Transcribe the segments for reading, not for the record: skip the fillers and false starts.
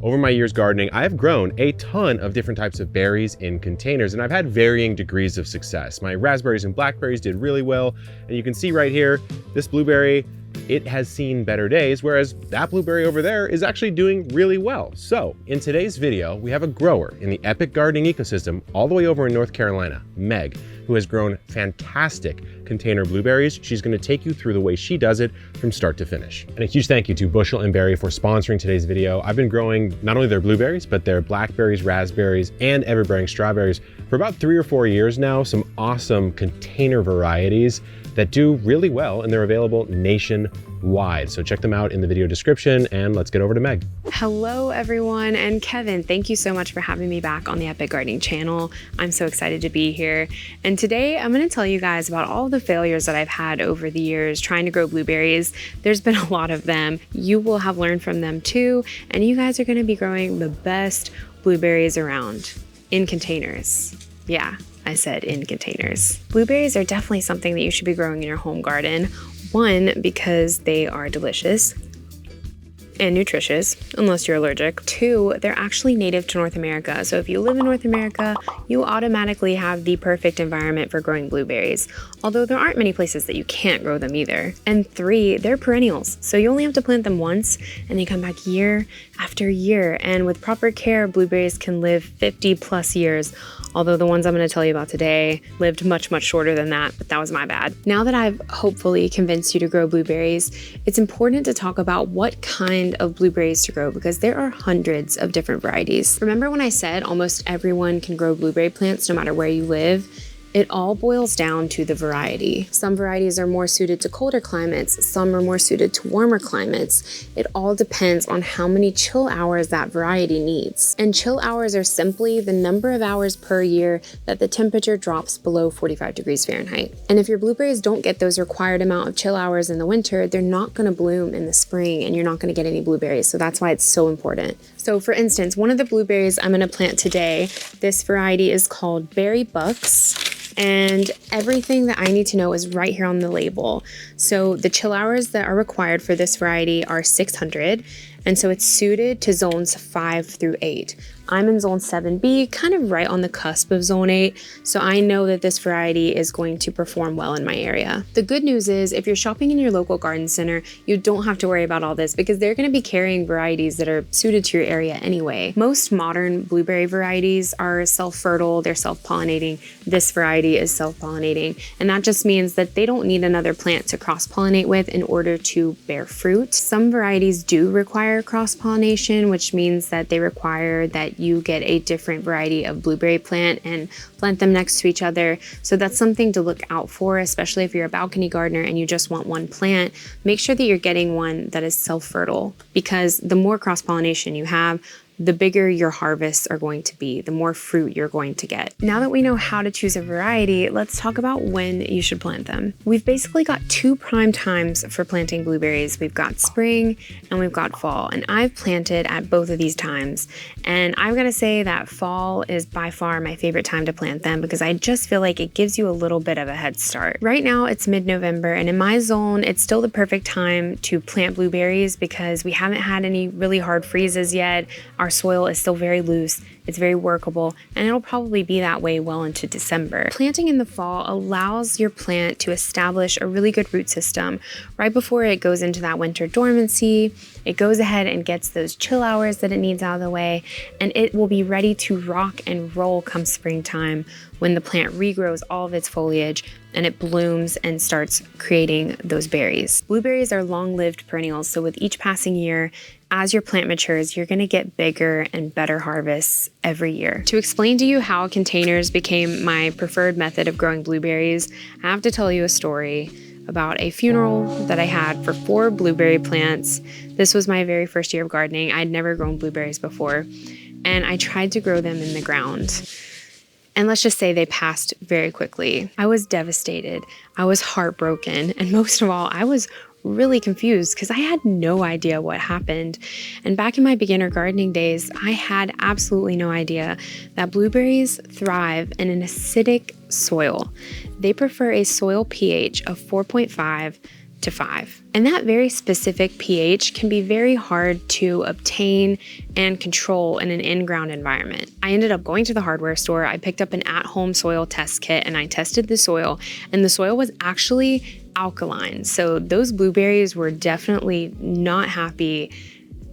Over my years gardening, I have grown a ton of different types of berries in containers, and I've had varying degrees of success. My raspberries and blackberries did really well, and you can see right here, this blueberry, it has seen better days, whereas that blueberry over there is actually doing really well. So in today's video, we have a grower in the epic gardening ecosystem all the way over in North Carolina, Meg, who has grown fantastic container blueberries. She's going to take you through the way she does it from start to finish. And a huge thank you to Bushel and Berry for sponsoring today's video. I've been growing not only their blueberries, but their blackberries, raspberries, and everbearing strawberries for about 3 or 4 years now. Some awesome container varieties that do really well, and they're available nationwide. So check them out in the video description, and let's get over to Meg. Hello everyone, and Kevin, thank you so much for having me back on the Epic Gardening channel. I'm so excited to be here. And today I'm going to tell you guys about all the failures that I've had over the years trying to grow blueberries. There's been a lot of them. You will have learned from them too, and you guys are going to be growing the best blueberries around in containers. Yeah, I said in containers. Blueberries are definitely something that you should be growing in your home garden. One, because they are delicious and nutritious, unless you're allergic. Two, they're actually native to North America. So if you live in North America, you automatically have the perfect environment for growing blueberries, although there aren't many places that you can't grow them either. And three, they're perennials. So you only have to plant them once and they come back year after year. And with proper care, blueberries can live 50 plus years. Although the ones I'm going to tell you about today lived much, much shorter than that, but that was my bad. Now that I've hopefully convinced you to grow blueberries, it's important to talk about what kind of blueberries to grow because there are hundreds of different varieties. Remember when I said almost everyone can grow blueberry plants no matter where you live? It all boils down to the variety. Some varieties are more suited to colder climates, some are more suited to warmer climates. It all depends on how many chill hours that variety needs. And chill hours are simply the number of hours per year that the temperature drops below 45 degrees Fahrenheit. And if your blueberries don't get those required amount of chill hours in the winter, they're not gonna bloom in the spring and you're not gonna get any blueberries. So that's why it's so important. So for instance, one of the blueberries I'm gonna plant today, this variety is called Berry Bucks. And everything that I need to know is right here on the label. So the chill hours that are required for this variety are 600. And so it's suited to zones 5 through 8. I'm in zone 7B, kind of right on the cusp of zone 8. So I know that this variety is going to perform well in my area. The good news is if you're shopping in your local garden center, you don't have to worry about all this because they're going to be carrying varieties that are suited to your area anyway. Most modern blueberry varieties are self-fertile, they're self-pollinating. This variety is self-pollinating. And that just means that they don't need another plant to cross-pollinate with in order to bear fruit. Some varieties do require cross-pollination, which means that they require that you get a different variety of blueberry plant and plant them next to each other. So that's something to look out for, especially if you're a balcony gardener and you just want one plant. Make sure that you're getting one that is self-fertile because the more cross-pollination you have, the bigger your harvests are going to be, the more fruit you're going to get. Now that we know how to choose a variety, let's talk about when you should plant them. We've basically got 2 prime times for planting blueberries. We've got spring and we've got fall, and I've planted at both of these times. And I've got to say that fall is by far my favorite time to plant them because I just feel like it gives you a little bit of a head start. Right now it's mid-November, and in my zone, it's still the perfect time to plant blueberries because we haven't had any really hard freezes yet. Our soil is still very loose, it's very workable, and it'll probably be that way well into December. Planting in the fall allows your plant to establish a really good root system right before it goes into that winter dormancy. It goes ahead and gets those chill hours that it needs out of the way, and it will be ready to rock and roll come springtime when the plant regrows all of its foliage and it blooms and starts creating those berries. Blueberries are long-lived perennials, so with each passing year, as your plant matures, you're going to get bigger and better harvests every year. To explain to you how containers became my preferred method of growing blueberries, I have to tell you a story about a funeral that I had for 4 blueberry plants. This was my very first year of gardening. I'd never grown blueberries before, and I tried to grow them in the ground. And let's just say they passed very quickly. I was devastated. I was heartbroken. And most of all, I was really confused because I had no idea what happened. And back in my beginner gardening days, I had absolutely no idea that blueberries thrive in an acidic soil. They prefer a soil pH of 4.5 to 5. And that very specific pH can be very hard to obtain and control in an in-ground environment. I ended up going to the hardware store, I picked up an at-home soil test kit, and I tested the soil, and the soil was actually alkaline. So those blueberries were definitely not happy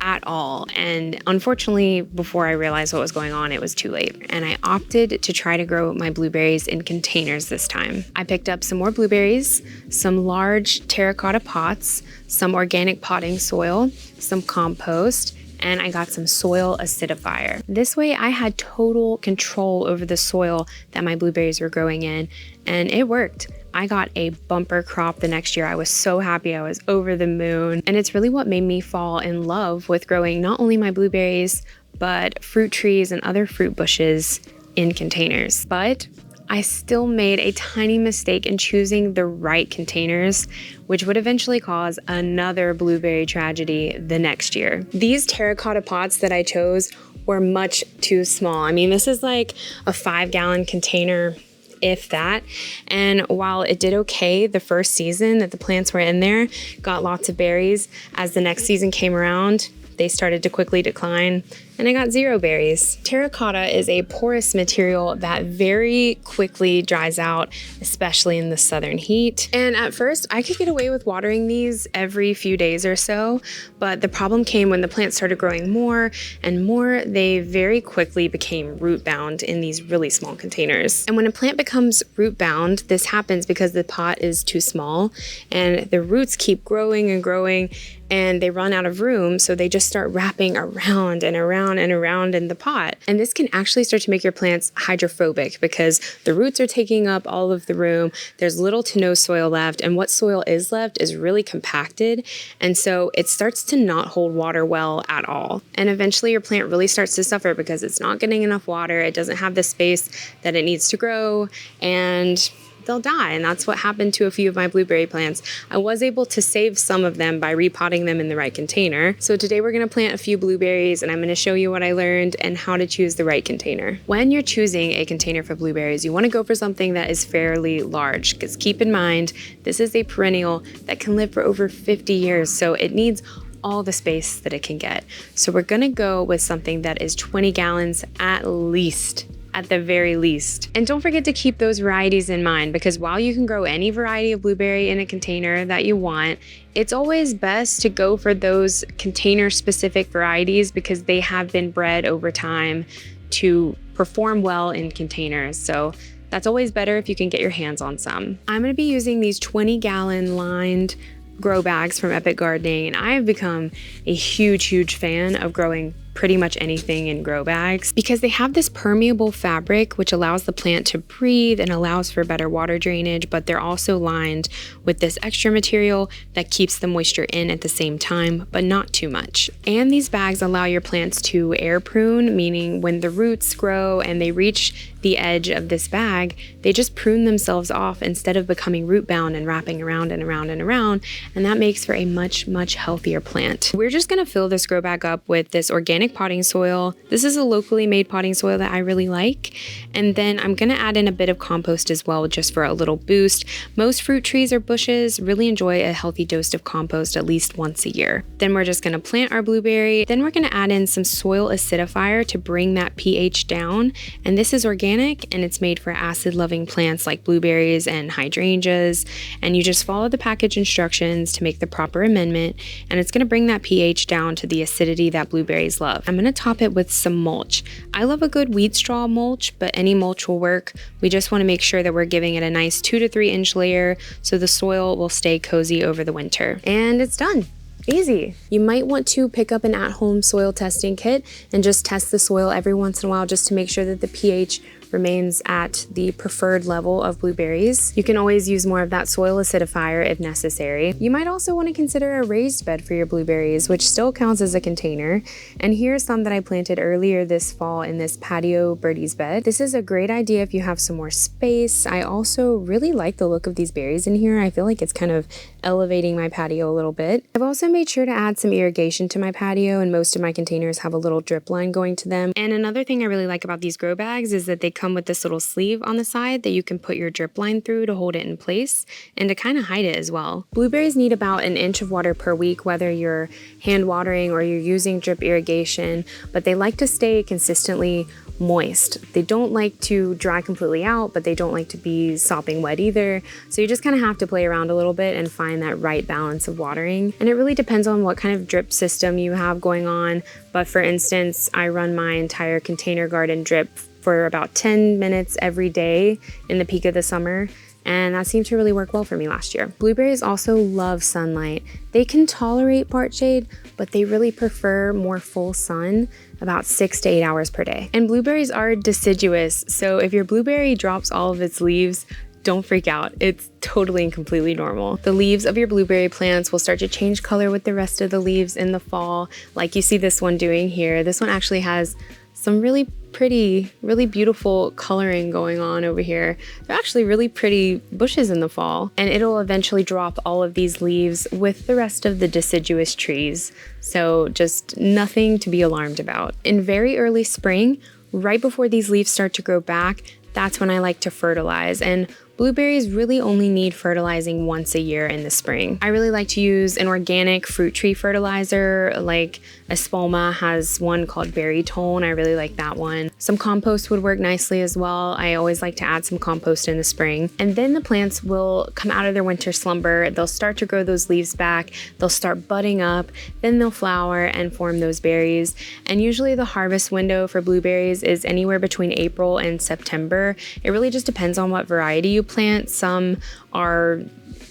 at all. And unfortunately, before I realized what was going on, it was too late. And I opted to try to grow my blueberries in containers this time. I picked up some more blueberries, some large terracotta pots, some organic potting soil, some compost, and I got some soil acidifier. This way I had total control over the soil that my blueberries were growing in, and it worked. I got a bumper crop the next year. I was so happy. I was over the moon. And it's really what made me fall in love with growing not only my blueberries, but fruit trees and other fruit bushes in containers. But I still made a tiny mistake in choosing the right containers, which would eventually cause another blueberry tragedy the next year. These terracotta pots that I chose were much too small. I mean, this is like a 5-gallon container, if that. And while it did okay the first season that the plants were in there, got lots of berries, as the next season came around, they started to quickly decline, and I got 0 berries. Terracotta is a porous material that very quickly dries out, especially in the southern heat. And at first, I could get away with watering these every few days or so, but the problem came when the plants started growing more and more. They very quickly became root bound in these really small containers. And when a plant becomes root bound, this happens because the pot is too small and the roots keep growing and growing, and they run out of room, so they just start wrapping around and around and around in the pot. And this can actually start to make your plants hydrophobic because the roots are taking up all of the room. There's little to no soil left, and what soil is left is really compacted, and so it starts to not hold water well at all. And eventually your plant really starts to suffer because it's not getting enough water, it doesn't have the space that it needs to grow, and they'll die. And that's what happened to a few of my blueberry plants. I was able to save some of them by repotting them in the right container. So today we're going to plant a few blueberries, and I'm going to show you what I learned and how to choose the right container. When you're choosing a container for blueberries, you want to go for something that is fairly large, because keep in mind, this is a perennial that can live for over 50 years. So it needs all the space that it can get. So we're going to go with something that is 20 gallons at least. At the very least. And don't forget to keep those varieties in mind, because while you can grow any variety of blueberry in a container that you want, it's always best to go for those container specific varieties because they have been bred over time to perform well in containers. So that's always better if you can get your hands on some. I'm going to be using these 20-gallon lined grow bags from Epic Gardening, and I have become a huge fan of growing pretty much anything in grow bags because they have this permeable fabric which allows the plant to breathe and allows for better water drainage, but they're also lined with this extra material that keeps the moisture in at the same time, but not too much. And these bags allow your plants to air prune, meaning when the roots grow and they reach the edge of this bag, they just prune themselves off instead of becoming root bound and wrapping around and around and around, and that makes for a much healthier plant. We're just going to fill this grow bag up with this organic potting soil. This is a locally made potting soil that I really like, and then I'm going to add in a bit of compost as well just for a little boost. Most fruit trees or bushes really enjoy a healthy dose of compost at least once a year. Then we're just going to plant our blueberry. Then we're going to add in some soil acidifier to bring that pH down, and this is organic and it's made for acid-loving plants like blueberries and hydrangeas, and you just follow the package instructions to make the proper amendment, and it's going to bring that pH down to the acidity that blueberries love. I'm going to top it with some mulch. I love a good wheat straw mulch, but any mulch will work. We just want to make sure that we're giving it a nice 2 to 3 inch layer so the soil will stay cozy over the winter. And it's done. Easy. You might want to pick up an at-home soil testing kit and just test the soil every once in a while just to make sure that the pH remains at the preferred level of blueberries. You can always use more of that soil acidifier if necessary. You might also want to consider a raised bed for your blueberries, which still counts as a container. And here's some that I planted earlier this fall in this patio birdies bed. This is a great idea if you have some more space. I also really like the look of these berries in here. I feel like it's kind of elevating my patio a little bit. I've also made sure to add some irrigation to my patio, and most of my containers have a little drip line going to them. And another thing I really like about these grow bags is that they come with this little sleeve on the side that you can put your drip line through to hold it in place and to kind of hide it as well. Blueberries need about an inch of water per week, whether you're hand watering or you're using drip irrigation, but they like to stay consistently moist. They don't like to dry completely out, but they don't like to be sopping wet either. So you just kind of have to play around a little bit and find that right balance of watering. And it really depends on what kind of drip system you have going on. But for instance, I run my entire container garden drip for about 10 minutes every day in the peak of the summer. And that seemed to really work well for me last year. Blueberries also love sunlight. They can tolerate part shade, but they really prefer more full sun, about 6 to 8 hours per day. And blueberries are deciduous, so if your blueberry drops all of its leaves, don't freak out. It's totally and completely normal. The leaves of your blueberry plants will start to change color with the rest of the leaves in the fall, like you see this one doing here. This one actually has some really pretty, really beautiful coloring going on over here. They're actually really pretty bushes in the fall, and it'll eventually drop all of these leaves with the rest of the deciduous trees. So just nothing to be alarmed about. In very early spring, right before these leaves start to grow back, that's when I like to fertilize. And blueberries really only need fertilizing once a year in the spring. I really like to use an organic fruit tree fertilizer, like Espoma has one called Berry Tone. I really like that one. Some compost would work nicely as well. I always like to add some compost in the spring. And then the plants will come out of their winter slumber. They'll start to grow those leaves back. They'll start budding up. Then they'll flower and form those berries. And usually the harvest window for blueberries is anywhere between April and September. It really just depends on what variety you plant. Some are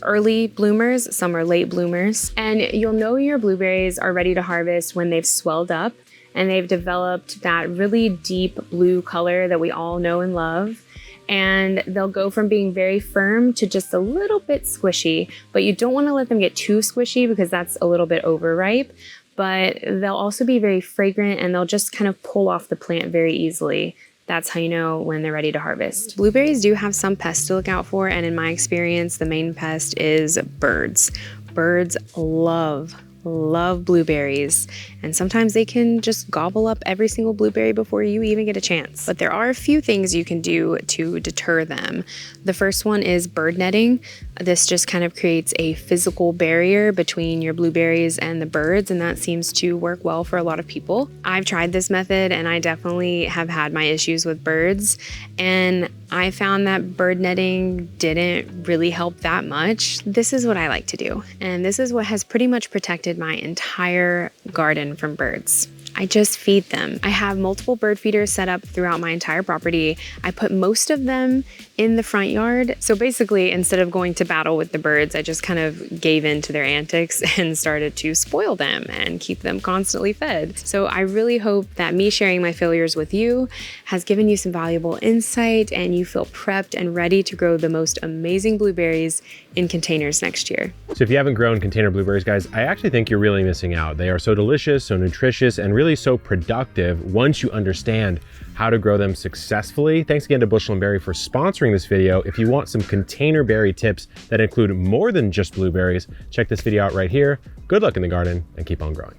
early bloomers, some are late bloomers. And you'll know your blueberries are ready to harvest when they've swelled up and they've developed that really deep blue color that we all know and love. And they'll go from being very firm to just a little bit squishy, but you don't want to let them get too squishy because that's a little bit overripe. But they'll also be very fragrant and they'll just kind of pull off the plant very easily. That's how you know when they're ready to harvest. Blueberries do have some pests to look out for, and in my experience, the main pest is birds. Birds love blueberries, and sometimes they can just gobble up every single blueberry before you even get a chance. But there are a few things you can do to deter them. The first one is bird netting. This just kind of creates a physical barrier between your blueberries and the birds, and that seems to work well for a lot of people. I've tried this method and I definitely have had my issues with birds, and I found that bird netting didn't really help that much. This is what I like to do, and this is what has pretty much protected my entire garden from birds. I just feed them. I have multiple bird feeders set up throughout my entire property. I put most of them in the front yard. So basically, instead of going to battle with the birds, I just kind of gave in to their antics and started to spoil them and keep them constantly fed. So I really hope that me sharing my failures with you has given you some valuable insight and you feel prepped and ready to grow the most amazing blueberries in containers next year. So if you haven't grown container blueberries, guys, I actually think you're really missing out. They are so delicious, so nutritious, and really so productive once you understand how to grow them successfully. Thanks again to Bushel and Berry for sponsoring this video. If you want some container berry tips that include more than just blueberries, check this video out right here. Good luck in the garden and keep on growing.